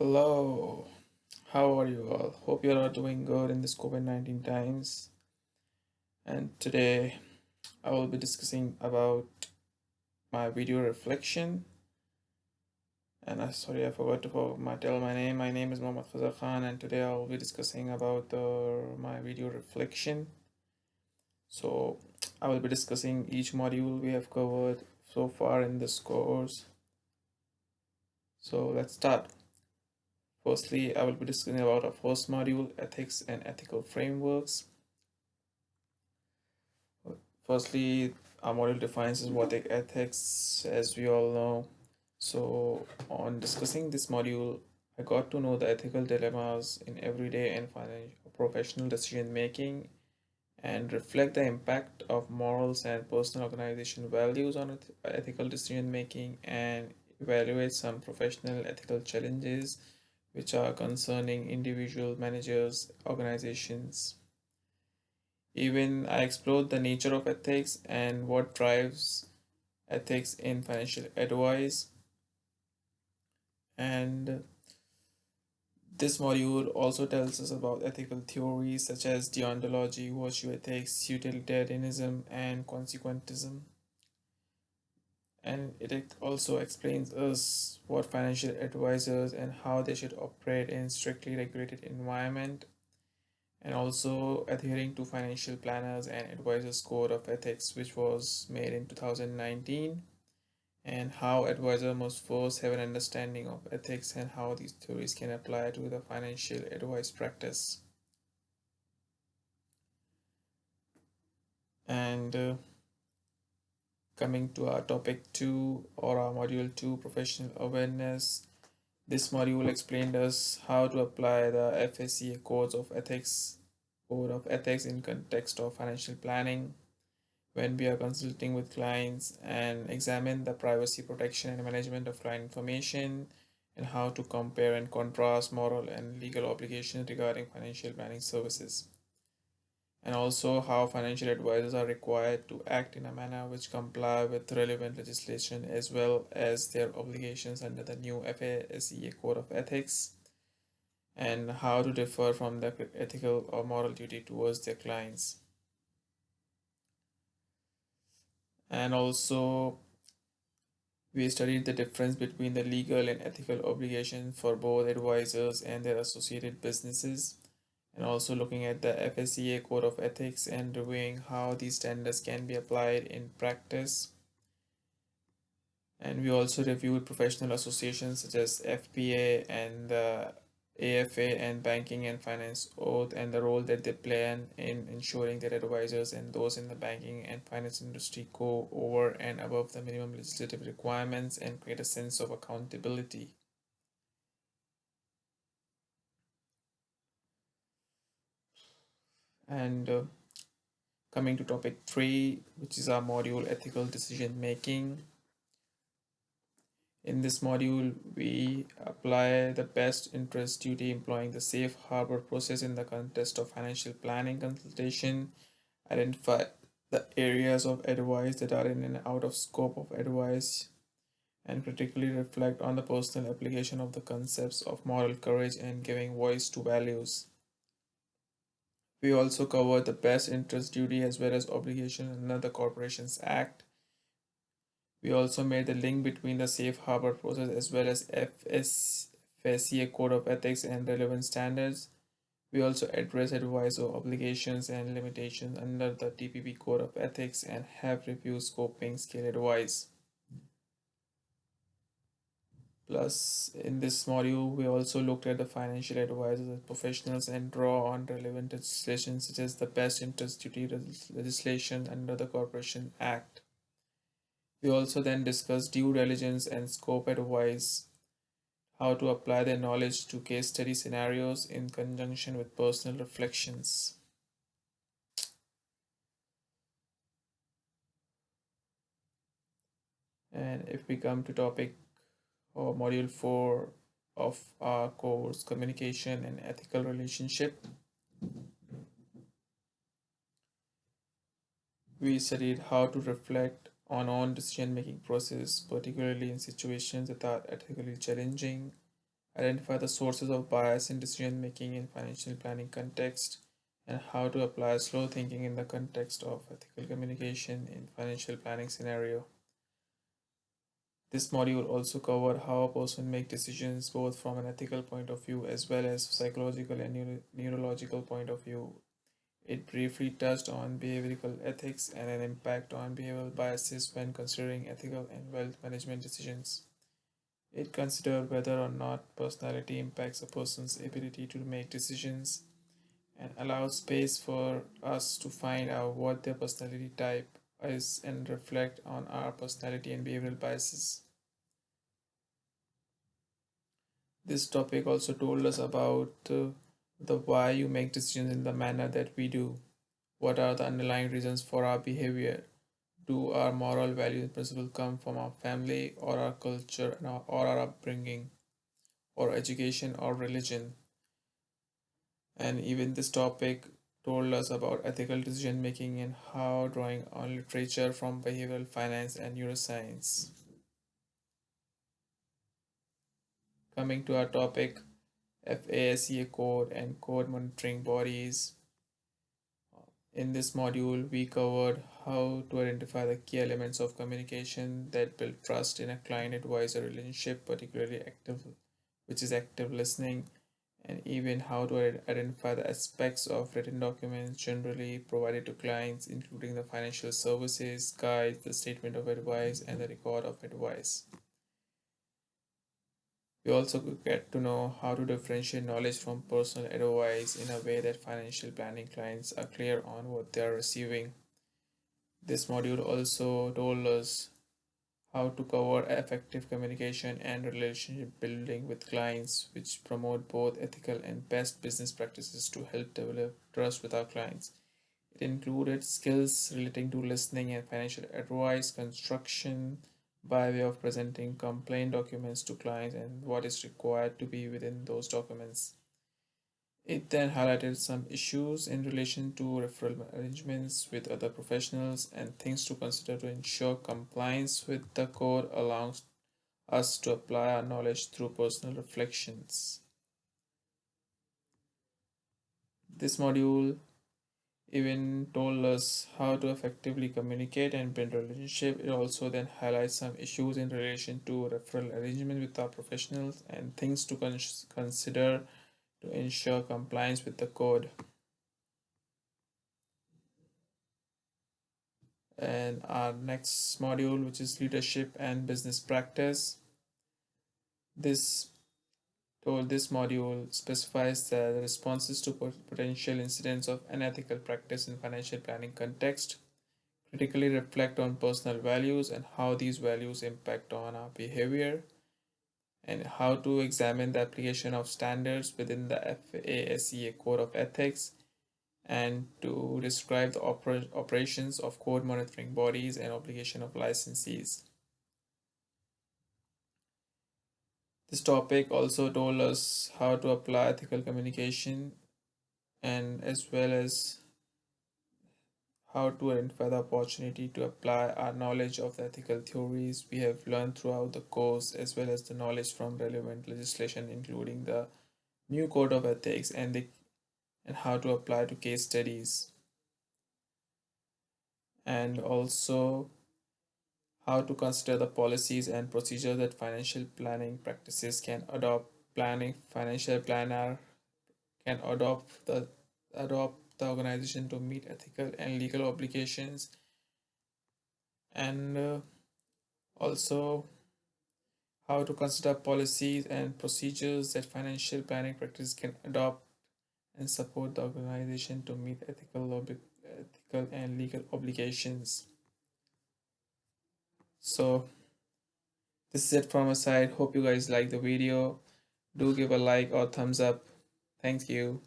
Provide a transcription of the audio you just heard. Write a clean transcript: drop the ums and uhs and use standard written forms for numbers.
Hello, how are you all? Hope you're all doing good in this COVID-19 times. And today I will be discussing about my video reflection. And sorry, I forgot to tell my name. My name is Mohammad Fazal Khan, and today I will be discussing about my video reflection. So I will be discussing each module we have covered so far in this course. So let's start. Firstly, I will be discussing about our first module, ethics and ethical frameworks. Firstly, our module defines what ethics, as we all know. So, on discussing this module, I got to know the ethical dilemmas in everyday and financial professional decision making and reflect the impact of morals and personal organization values on ethical decision making and evaluate some professional ethical challenges which are concerning individual managers, organizations. Even I explored the nature of ethics and what drives ethics in financial advice. And this module also tells us about ethical theories such as deontology, virtue ethics, utilitarianism, and consequentism. And it also explains us what financial advisors and how they should operate in strictly regulated environment, and also adhering to financial planners and advisors code of ethics, which was made in 2019, and how advisor must first have an understanding of ethics and how these theories can apply to the financial advice practice. And coming to our topic 2 or our module 2, professional awareness, this module explained us how to apply the FSCA code of ethics in context of financial planning when we are consulting with clients, and examine the privacy protection and management of client information, and how to compare and contrast moral and legal obligations regarding financial planning services, and also how financial advisors are required to act in a manner which comply with relevant legislation as well as their obligations under the new FASEA code of ethics, and how to differ from the ethical or moral duty towards their clients. And also we studied the difference between the legal and ethical obligations for both advisors and their associated businesses, and also looking at the FSCA Code of Ethics and reviewing how these standards can be applied in practice. And we also reviewed professional associations such as FPA and the AFA and Banking and Finance Oath, and the role that they play in ensuring that advisors and those in the banking and finance industry go over and above the minimum legislative requirements and create a sense of accountability. And coming to topic 3, which is our module ethical decision making. In this module, we apply the best interest duty employing the safe harbor process in the context of financial planning consultation, identify the areas of advice that are in and out of scope of advice, and critically reflect on the personal application of the concepts of moral courage and giving voice to values. We also cover the best interest duty as well as obligation under the Corporations Act. We also made the link between the safe harbor process as well as FSCA Code of Ethics and relevant standards. We also address advice or obligations and limitations under the TPP Code of Ethics and have reviewed scoping scale advice. Plus, in this module, we also looked at the financial advisors as professionals and draw on relevant legislation such as the best interest duty legislation under the Corporation Act. We also then discussed due diligence and scope advice, how to apply their knowledge to case study scenarios in conjunction with personal reflections. And if we come to topic or module 4 of our course, communication and ethical relationship, we studied how to reflect on own decision making process, particularly in situations that are ethically challenging, identify the sources of bias in decision making in financial planning context, and how to apply slow thinking in the context of ethical communication in financial planning scenario. This module also covered how a person make decisions both from an ethical point of view as well as psychological and neurological point of view. It briefly touched on behavioral ethics and an impact on behavioral biases when considering ethical and wealth management decisions. It considered whether or not personality impacts a person's ability to make decisions and allows space for us to find out what their personality type is and reflect on our personality and behavioral biases. This topic also told us about the why you make decisions in the manner that we do. What are the underlying reasons for our behavior? Do our moral values and principles come from our family or our culture or our upbringing or education or religion? And even this topic told us about ethical decision making and how drawing on literature from behavioral finance and neuroscience. Coming to our topic, FASEA code and code monitoring bodies. In this module, we covered how to identify the key elements of communication that build trust in a client advisor relationship, particularly active, which is active listening, and even how to identify the aspects of written documents generally provided to clients, including the financial services, guides, the statement of advice, and the record of advice. We also get to know how to differentiate knowledge from personal advice in a way that financial planning clients are clear on what they are receiving. This module also told us how to cover effective communication and relationship building with clients, which promote both ethical and best business practices to help develop trust with our clients. It included skills relating to listening and financial advice, construction by way of presenting complaint documents to clients and what is required to be within those documents. It then highlighted some issues in relation to referral arrangements with other professionals and things to consider to ensure compliance with the code, allowing us to apply our knowledge through personal reflections. This module even told us how to effectively communicate and build relationship. It also then highlights some issues in relation to referral arrangement with our professionals and things to consider to ensure compliance with the code. And our next module, which is leadership and business practice. This this module specifies the responses to potential incidents of unethical practice in financial planning context, critically reflect on personal values and how these values impact on our behavior, and how to examine the application of standards within the FASEA Code of Ethics, and to describe the operations of code monitoring bodies and obligation of licensees. This topic also told us how to apply ethical communication and as well as how to identify the opportunity to apply our knowledge of the ethical theories we have learned throughout the course, as well as the knowledge from relevant legislation, including the new code of ethics and how to apply to case studies, and also how to consider the policies and procedures that financial planning practices can adopt. Planning financial planner can adopt the organization to meet ethical and legal obligations, and also how to consider policies and procedures that financial planning practice can adopt and support the organization to meet ethical and legal obligations. So this is it from my side. Hope you guys like the video. Do give a like or thumbs up. Thank you.